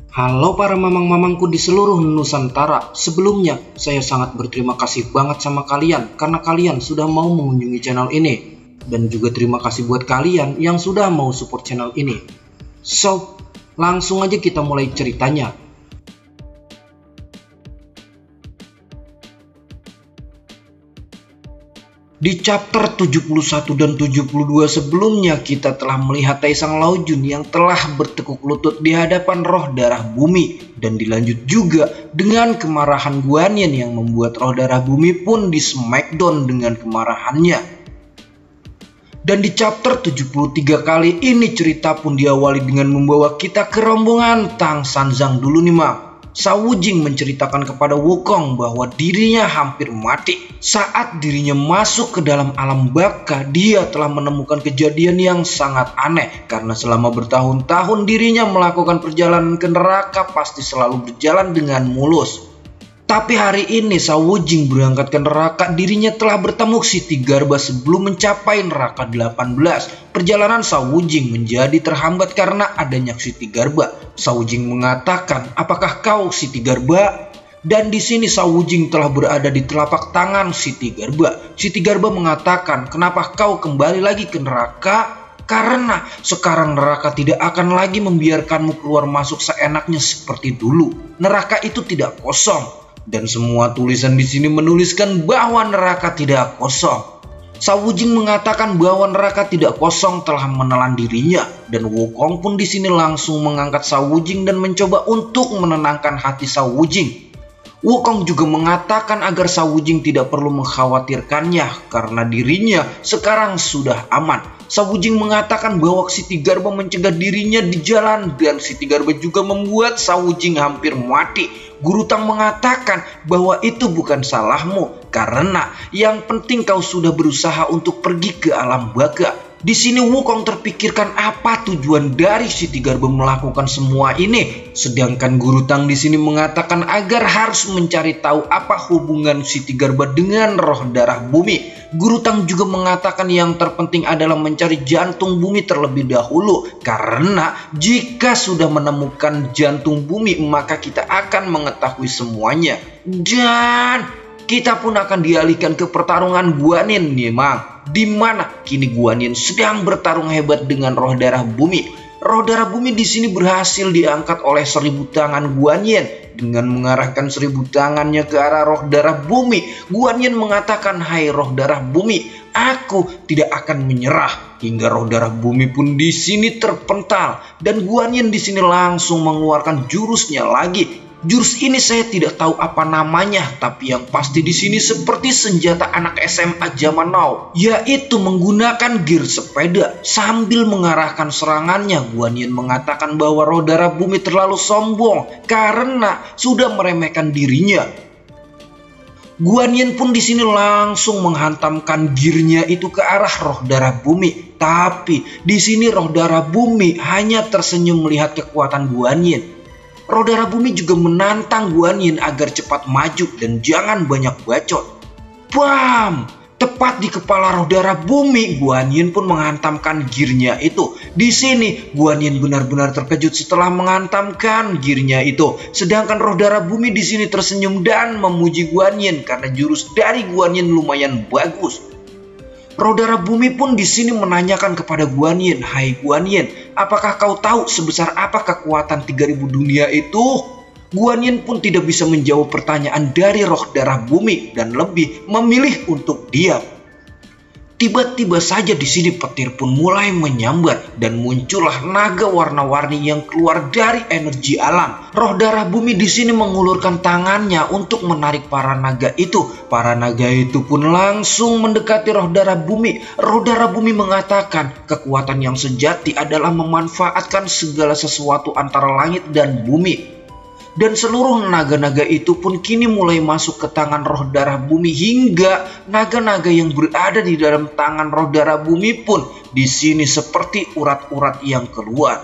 Halo para mamang-mamangku di seluruh Nusantara. Sebelumnya, saya sangat berterima kasih banget sama kalian karena kalian sudah mau mengunjungi channel ini. Dan juga terima kasih buat kalian yang sudah mau support channel ini. So, langsung aja kita mulai ceritanya. Di chapter 71 dan 72 sebelumnya kita telah melihat Taesang Laojun yang telah bertekuk lutut di hadapan roh darah bumi. Dan dilanjut juga dengan kemarahan Guanyin yang membuat roh darah bumi pun di smackdown dengan kemarahannya. Dan di chapter 73 kali ini cerita pun diawali dengan membawa kita ke rombongan Tang Sanzang dulu nih Mang. Shao Wujing menceritakan kepada Wukong bahwa dirinya hampir mati. Saat dirinya masuk ke dalam alam baka, dia telah menemukan kejadian yang sangat aneh. Karena selama bertahun-tahun dirinya melakukan perjalanan ke neraka pasti selalu berjalan dengan mulus. Tapi hari ini Shao Wujing berangkat ke neraka, dirinya telah bertemu Siti Garba sebelum mencapai neraka 18. Perjalanan Shao Wujing menjadi terhambat karena adanya Siti Garba. Shao Wujing mengatakan, "Apakah kau Siti Garba?" Dan di sini Shao Wujing telah berada di telapak tangan Siti Garba. Siti Garba mengatakan, "Kenapa kau kembali lagi ke neraka? Karena sekarang neraka tidak akan lagi membiarkanmu keluar masuk seenaknya seperti dulu. Neraka itu tidak kosong." Dan semua tulisan di sini menuliskan bahwa neraka tidak kosong. Shao Wujing mengatakan bahwa neraka tidak kosong telah menelan dirinya, dan Wukong pun di sini langsung mengangkat Shao Wujing dan mencoba untuk menenangkan hati Shao Wujing. Wukong juga mengatakan agar Shao Wujing tidak perlu mengkhawatirkannya karena dirinya sekarang sudah aman. Shao Wujing mengatakan bahwa Siti Garba mencegah dirinya di jalan dan Siti Garba juga membuat Shao Wujing hampir mati. Guru Tang mengatakan bahwa itu bukan salahmu karena yang penting kau sudah berusaha untuk pergi ke alam baka. Di sini Wukong terpikirkan apa tujuan dari Siti Garba melakukan semua ini. Sedangkan Guru Tang di sini mengatakan agar harus mencari tahu apa hubungan Siti Garba dengan roh darah bumi. Guru Tang juga mengatakan yang terpenting adalah mencari jantung bumi terlebih dahulu. Karena jika sudah menemukan jantung bumi maka kita akan mengetahui semuanya. Dan kita pun akan dialihkan ke pertarungan Guanyin nih Mang. Di mana kini Guanyin sedang bertarung hebat dengan roh darah bumi. Roh darah bumi di sini berhasil diangkat oleh 1000 tangan Guanyin. Dengan mengarahkan 1000 tangannya ke arah roh darah bumi, Guanyin mengatakan, "Hai roh darah bumi, aku tidak akan menyerah." Hingga roh darah bumi pun di sini terpental dan Guanyin di sini langsung mengeluarkan jurusnya lagi. Jurus ini saya tidak tahu apa namanya, tapi yang pasti di sini seperti senjata anak SMA zaman now, yaitu menggunakan gear sepeda. Sambil mengarahkan serangannya, Guanyin mengatakan bahwa roh darah bumi terlalu sombong karena sudah meremehkan dirinya. Guanyin pun di sini langsung menghantamkan gearnya itu ke arah roh darah bumi. Tapi di sini roh darah bumi hanya tersenyum melihat kekuatan Guanyin. Roh darah bumi juga menantang Guanyin agar cepat maju dan jangan banyak bacot. Bam! Tepat di kepala roh darah bumi, Guanyin pun menghantamkan gearnya itu. Di sini Guanyin benar-benar terkejut setelah menghantamkan gearnya itu. Sedangkan roh darah bumi di sini tersenyum dan memuji Guanyin karena jurus dari Guanyin lumayan bagus. Roh darah bumi pun di sini menanyakan kepada Guanyin, "Hai Guanyin, apakah kau tahu sebesar apa kekuatan 3000 dunia itu?" Guanyin pun tidak bisa menjawab pertanyaan dari roh darah bumi dan lebih memilih untuk diam. Tiba-tiba saja di sini petir pun mulai menyambar dan muncullah naga warna-warni yang keluar dari energi alam. Roh darah bumi di sini mengulurkan tangannya untuk menarik para naga itu. Para naga itu pun langsung mendekati roh darah bumi. Roh darah bumi mengatakan kekuatan yang sejati adalah memanfaatkan segala sesuatu antara langit dan bumi. Dan seluruh naga-naga itu pun kini mulai masuk ke tangan roh darah bumi hingga naga-naga yang berada di dalam tangan roh darah bumi pun di sini seperti urat-urat yang keluar.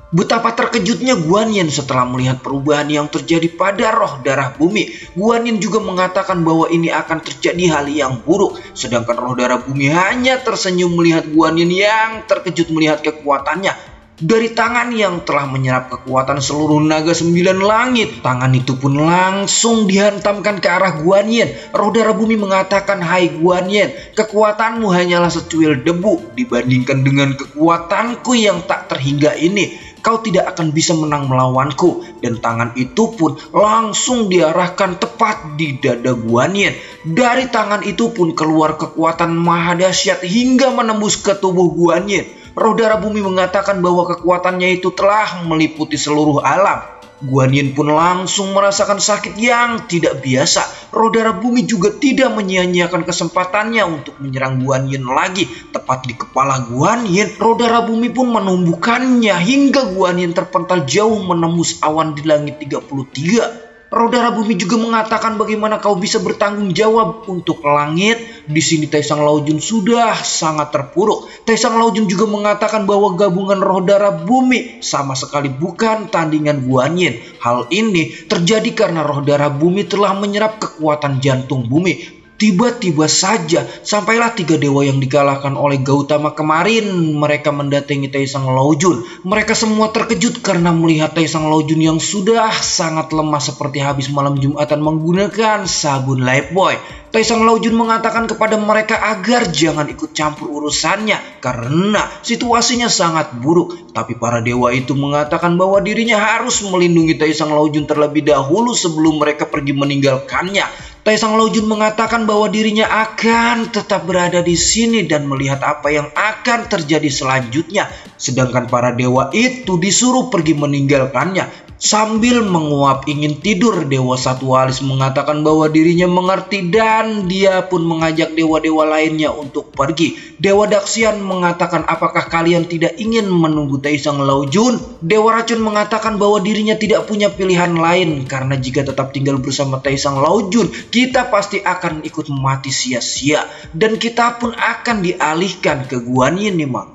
Betapa terkejutnya Guanyin setelah melihat perubahan yang terjadi pada roh darah bumi. Guanyin juga mengatakan bahwa ini akan terjadi hal yang buruk. Sedangkan roh darah bumi hanya tersenyum melihat Guanyin yang terkejut melihat kekuatannya. Dari tangan yang telah menyerap kekuatan seluruh naga 9 langit, tangan itu pun langsung dihantamkan ke arah Guan Yin. Roh darah bumi mengatakan, "Hai Guan Yin, kekuatanmu hanyalah secuil debu dibandingkan dengan kekuatanku yang tak terhingga ini. Kau tidak akan bisa menang melawanku." Dan tangan itu pun langsung diarahkan tepat di dada Guan Yin. Dari tangan itu pun keluar kekuatan maha dahsyat hingga menembus ke tubuh Guan Yin. Roh darah bumi mengatakan bahwa kekuatannya itu telah meliputi seluruh alam. Guan Yin pun langsung merasakan sakit yang tidak biasa. Roh darah bumi juga tidak menyia-nyiakan kesempatannya untuk menyerang Guan Yin lagi. Tepat di kepala Guan Yin, roh darah bumi pun menumbuhkannya hingga Guan Yin terpental jauh menembus awan di langit 33. Roh darah bumi juga mengatakan, "Bagaimana kau bisa bertanggung jawab untuk langit?" Di sini Taisang Laojun sudah sangat terpuruk. Taisang Laojun juga mengatakan bahwa gabungan roh darah bumi sama sekali bukan tandingan Guan Yin. Hal ini terjadi karena roh darah bumi telah menyerap kekuatan jantung bumi. Tiba-tiba saja sampailah 3 dewa yang dikalahkan oleh Gautama kemarin. Mereka mendatangi Taisang Laojun. Mereka semua terkejut karena melihat Taisang Laojun yang sudah sangat lemah seperti habis malam Jumatan menggunakan sabun Lifebuoy. Taisang Laojun mengatakan kepada mereka agar jangan ikut campur urusannya karena situasinya sangat buruk. Tapi para dewa itu mengatakan bahwa dirinya harus melindungi Taisang Laojun terlebih dahulu sebelum mereka pergi meninggalkannya. Taisang Laojun mengatakan bahwa dirinya akan tetap berada di sini dan melihat apa yang akan terjadi selanjutnya. Sedangkan para dewa itu disuruh pergi meninggalkannya. Sambil menguap ingin tidur, Dewa Satu Alis mengatakan bahwa dirinya mengerti dan dia pun mengajak dewa-dewa lainnya untuk pergi. Dewa Daxian mengatakan, "Apakah kalian tidak ingin menunggu Taisang Laojun?" Dewa Racun mengatakan bahwa dirinya tidak punya pilihan lain karena jika tetap tinggal bersama Taisang Laojun, kita pasti akan ikut mati sia-sia dan kita pun akan dialihkan ke Guan Yin nih, Mang.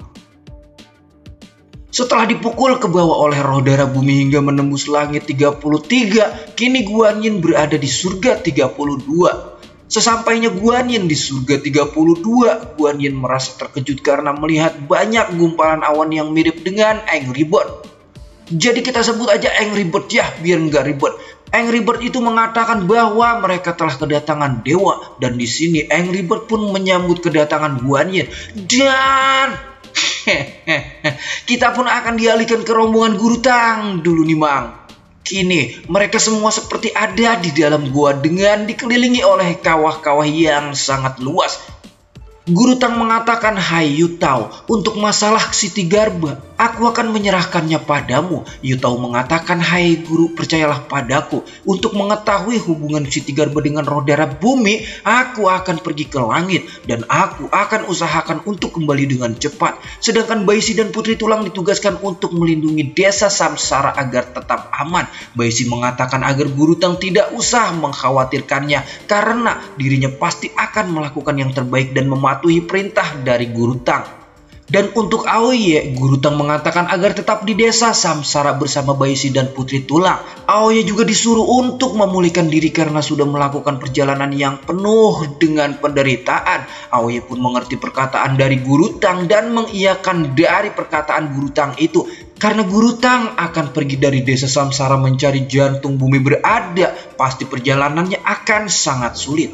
Setelah dipukul ke bawah oleh roh darah bumi hingga menembus langit 33, kini Guan Yin berada di surga 32. Sesampainya Guan Yin di surga 32, Guan Yin merasa terkejut karena melihat banyak gumpalan awan yang mirip dengan Angry Bird. Jadi kita sebut aja Angry Bird ya, biar nggak ribet. Angry Bird itu mengatakan bahwa mereka telah kedatangan dewa, dan di sini Angry Bird pun menyambut kedatangan Guan Yin. Dan kita pun akan dialihkan ke rombongan Guru Tang dulu nih, Mang. Kini mereka semua seperti ada di dalam gua dengan dikelilingi oleh kawah-kawah yang sangat luas. Guru Tang mengatakan, "Hai Yutao, untuk masalah Siti Garba, aku akan menyerahkannya padamu." Yutao mengatakan, "Hai Guru, percayalah padaku. Untuk mengetahui hubungan Siti Garba dengan roh darah bumi, aku akan pergi ke langit dan aku akan usahakan untuk kembali dengan cepat. Sedangkan Baisi dan Putri Tulang ditugaskan untuk melindungi desa Samsara agar tetap aman." Baisi mengatakan agar Guru Tang tidak usah mengkhawatirkannya karena dirinya pasti akan melakukan yang terbaik dan mematuhi perintah dari Guru Tang. Dan untuk Aoye, Guru Tang mengatakan agar tetap di desa Samsara bersama Baisi dan Putri Tulang. Aoye juga disuruh untuk memulihkan diri karena sudah melakukan perjalanan yang penuh dengan penderitaan. Aoye pun mengerti perkataan dari Guru Tang dan mengiyakan dari perkataan Guru Tang itu. Karena Guru Tang akan pergi dari desa Samsara mencari jantung bumi berada, pasti perjalanannya akan sangat sulit.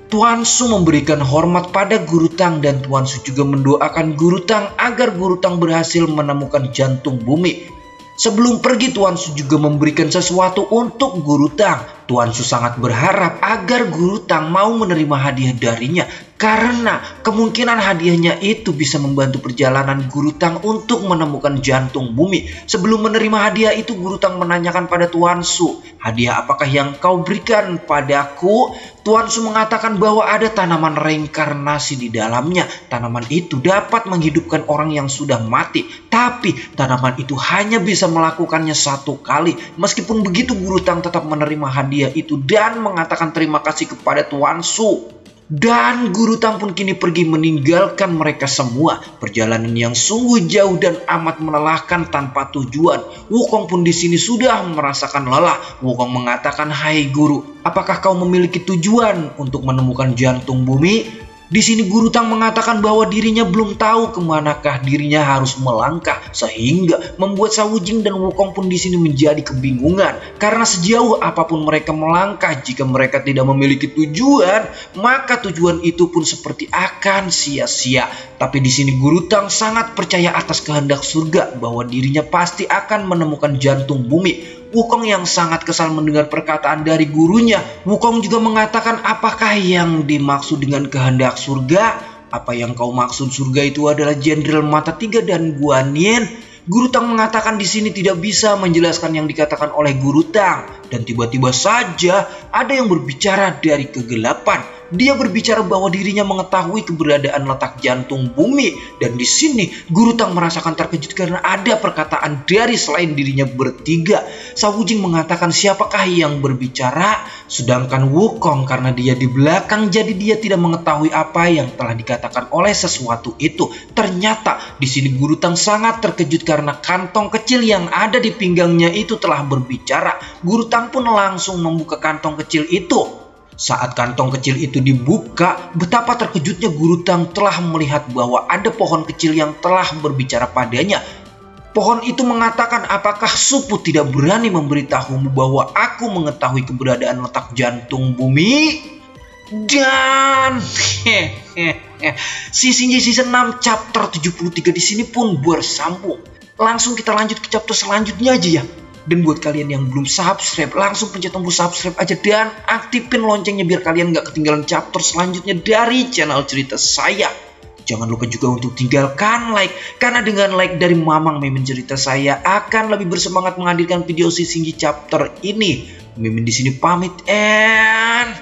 Tuan Su memberikan hormat pada Guru Tang dan Tuan Su juga mendoakan Guru Tang agar Guru Tang berhasil menemukan jantung bumi. Sebelum pergi, Tuan Su juga memberikan sesuatu untuk Guru Tang. Tuan Su sangat berharap agar Guru Tang mau menerima hadiah darinya karena kemungkinan hadiahnya itu bisa membantu perjalanan Guru Tang untuk menemukan jantung bumi. Sebelum menerima hadiah itu, Guru Tang menanyakan pada Tuan Su, "Hadiah apakah yang kau berikan padaku?" Tuan Su mengatakan bahwa ada tanaman reinkarnasi di dalamnya. Tanaman itu dapat menghidupkan orang yang sudah mati, tapi tanaman itu hanya bisa melakukannya 1 kali. Meskipun begitu, Guru Tang tetap menerima hadiah itu dan mengatakan terima kasih kepada Tuan Su. Dan Guru Tang pun kini pergi meninggalkan mereka semua. Perjalanan yang sungguh jauh dan amat melelahkan tanpa tujuan. Wukong pun di sini sudah merasakan lelah. Wukong mengatakan, "Hai Guru, apakah kau memiliki tujuan untuk menemukan jantung bumi?" Di sini Guru Tang mengatakan bahwa dirinya belum tahu kemanakah dirinya harus melangkah, sehingga membuat Xiao Jing dan Wukong pun di sini menjadi kebingungan. Karena sejauh apapun mereka melangkah, jika mereka tidak memiliki tujuan, maka tujuan itu pun seperti akan sia-sia. Tapi di sini Guru Tang sangat percaya atas kehendak surga bahwa dirinya pasti akan menemukan jantung bumi. Wukong yang sangat kesal mendengar perkataan dari gurunya. Wukong juga mengatakan, apakah yang dimaksud dengan kehendak surga? Apa yang kau maksud surga itu adalah Jenderal Mata Tiga dan Guan Yin? Guru Tang mengatakan di sini tidak bisa menjelaskan yang dikatakan oleh Guru Tang. Dan tiba-tiba saja ada yang berbicara dari kegelapan. Dia berbicara bahwa dirinya mengetahui keberadaan letak jantung bumi. Dan di sini Guru Tang merasakan terkejut karena ada perkataan dari selain dirinya bertiga. Xiao Jing mengatakan siapakah yang berbicara, sedangkan Wukong karena dia di belakang jadi dia tidak mengetahui apa yang telah dikatakan oleh sesuatu itu. Ternyata di sini Guru Tang sangat terkejut karena kantong kecil yang ada di pinggangnya itu telah berbicara. Guru Tang pun langsung membuka kantong kecil itu. Saat kantong kecil itu dibuka, betapa terkejutnya Guru Tang telah melihat bahwa ada pohon kecil yang telah berbicara padanya. Pohon itu mengatakan, apakah Supu tidak berani memberitahumu bahwa aku mengetahui keberadaan letak jantung bumi? Dan season 6 chapter 73 di sini pun bersambung. Langsung kita lanjut ke chapter selanjutnya aja ya. Dan buat kalian yang belum subscribe, langsung pencet tombol subscribe aja dan aktifin loncengnya biar kalian gak ketinggalan chapter selanjutnya dari channel cerita saya. Jangan lupa juga untuk tinggalkan like, karena dengan like dari Mamang Mimin cerita saya akan lebih bersemangat menghadirkan video Sisinggi chapter ini. Mimin di sini pamit and